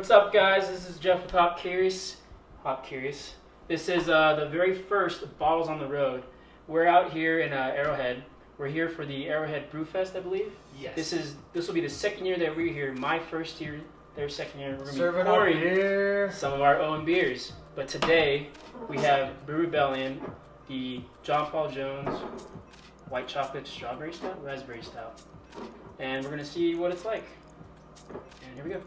What's up, guys? This is Jeff with HopCurious. This is the very first Bottles on the Road. We're out here in Arrowhead. We're here for the Arrowhead Brew Fest, I believe. Yes. This will be the second year that we're here. My first year, their second year. We're going to Serving be up pouring beer. some of our own beers. But today we have Brew Rebellion, the John Paul Jones white chocolate strawberry stout, raspberry stout, and we're going to see what it's like. And here we go.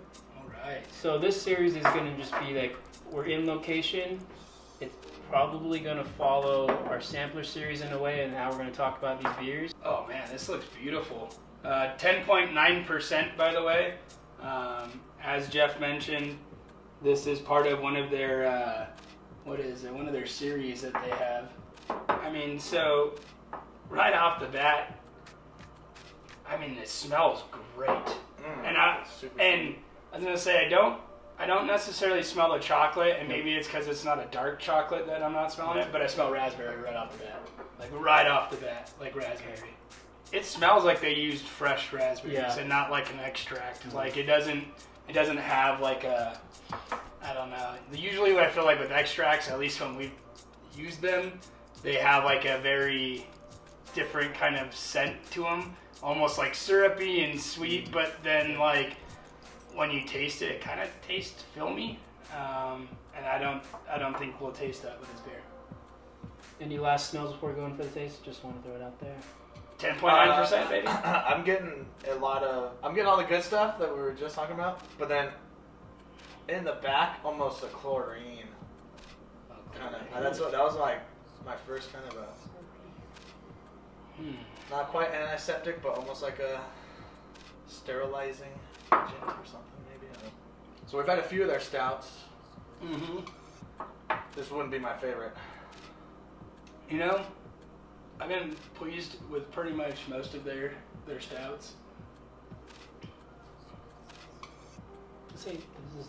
Right. So this series is going to just be like, we're in location. It's probably going to follow our sampler series in a way, and now we're going to talk about these beers. Oh man, this looks beautiful. 10.9% by the way. As Jeff mentioned, this is part of one of their, one of their series that they have. I mean, so right off the bat, I mean, it smells great. And I was gonna say I don't necessarily smell the chocolate, and maybe it's because it's not a dark chocolate that I'm not smelling it, but I smell raspberry right off the bat, like raspberry. It smells like they used fresh raspberries and not like an extract. Mm-hmm. Like it doesn't have like a, I don't know. Usually, what I feel like with extracts, at least when we've used them, they have like a very different kind of scent to them, almost like syrupy and sweet, but then like when you taste it, it kind of tastes filmy, and I don't think we'll taste that with this beer. Any last smells before we go in for the taste? Just want to throw it out there. 10.9%, baby. I'm getting all the good stuff that we were just talking about, but then in the back, almost a chlorine. Kind of. That was like my first kind of a not quite antiseptic, but almost like a sterilizing agent or something, maybe. I don't know. So we've had a few of their stouts. Mm-hmm. This wouldn't be my favorite. You know, I've been pleased with pretty much most of their stouts.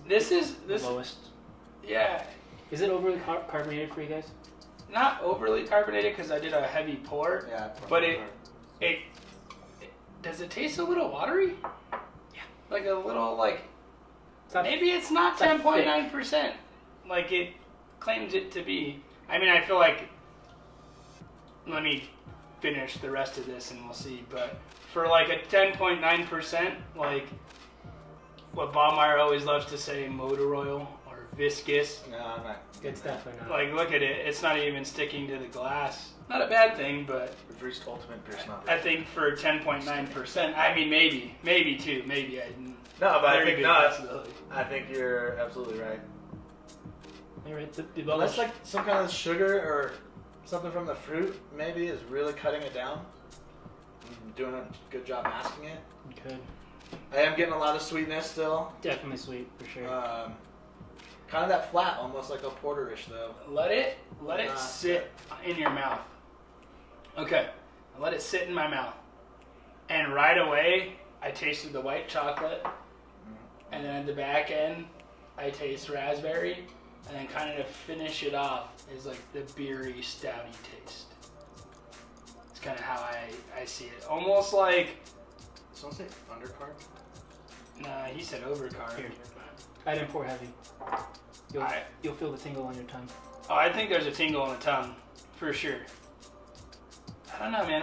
This is the lowest. Yeah. Is it overly carbonated for you guys? Not overly carbonated because I did a heavy pour. Yeah. But it does it taste a little watery? Yeah. Like a little like. Maybe it's not 10.9%. Like it claims it to be. I mean, I feel like. Let me finish the rest of this and we'll see. But for like a 10.9%, like what Bob Meyer always loves to say, motor oil or viscous. No, I'm not. It's definitely not. Like, look at it. It's not even sticking to the glass. Not a bad thing, but We've reached ultimate beer snobbery. I think for 10.9%, I mean, maybe two, maybe. No, but very good possibility. I think you're absolutely right. All right, Unless like some kind of sugar or something from the fruit maybe is really cutting it down. I'm doing a good job masking it. Good. I am getting a lot of sweetness still. Definitely sweet for sure. Kind of that flat, almost like a porterish though. Let it sit in your mouth. Okay, I let it sit in my mouth, and right away I tasted the white chocolate, and then at the back end I taste raspberry, and then kind of to finish it off is like the beery, stouty taste. It's kind of how I see it. Almost like. Someone say undercard? Nah, he said overcarb. Here. I didn't pour heavy. You'll feel the tingle on your tongue. Oh, I think there's a tingle on the tongue, for sure. I don't know, man.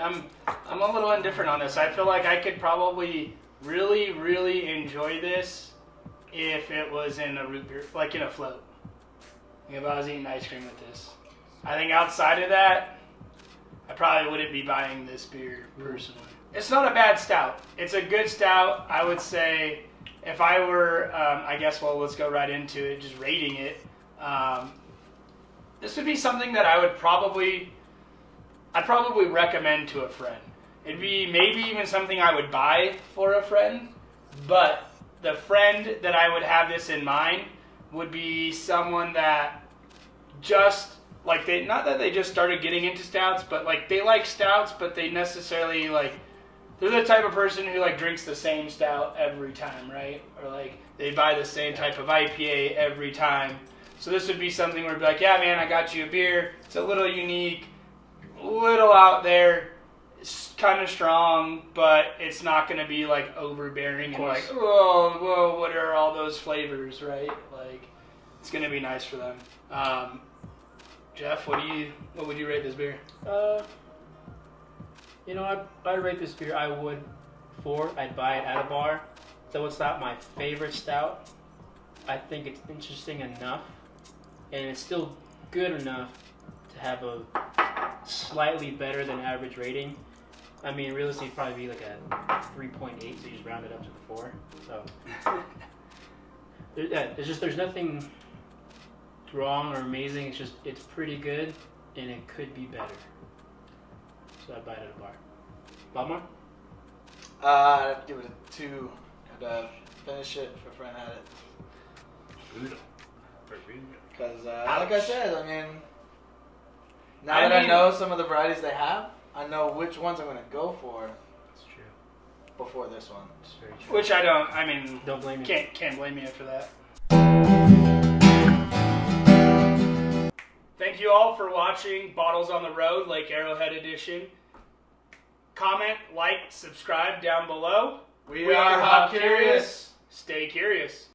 I'm a little indifferent on this. I feel like I could probably really, really enjoy this if it was in a root beer, like in a float. Like if I was eating ice cream with this. I think outside of that, I probably wouldn't be buying this beer personally. It's not a bad stout. It's a good stout. I would say if I were, I guess, well, let's go right into it, just rating it. This would be something that I'd probably recommend to a friend. It'd be maybe even something I would buy for a friend, but the friend that I would have this in mind would be someone that just, like, not that they just started getting into stouts, but like they like stouts, but they necessarily like, they're the type of person who like drinks the same stout every time, right? Or like they buy the same type of IPA every time. So this would be something where it'd be like, yeah, man, I got you a beer. It's a little unique, a little out there. It's kind of strong, but it's not going to be like overbearing and like, course. whoa, what are all those flavors, right? Like, it's going to be nice for them. Jeff, what would you rate this beer? You know, I'd rate this beer, I would 4. I'd buy it at a bar. Though it's not my favorite stout, I think it's interesting enough, and it's still good enough to have a slightly better than average rating. I mean, realistically, it'd probably be like a 3.8, so you just round it up to the 4. So, there's nothing wrong or amazing. It's pretty good, and it could be better. So I'd buy it at a bar. Balmar? I'd give it a 2. I'd finish it if a friend had it. Because, like I said, I mean, now that I know some of the varieties they have, I know which ones I'm going to go for. That's true. Before this one. That's very true. Which I mean, Don't blame me. Can't blame you for that. Thank you all for watching Bottles on the Road, Lake Arrowhead Edition. Comment, like, subscribe down below. We are HopCurious. Stay curious.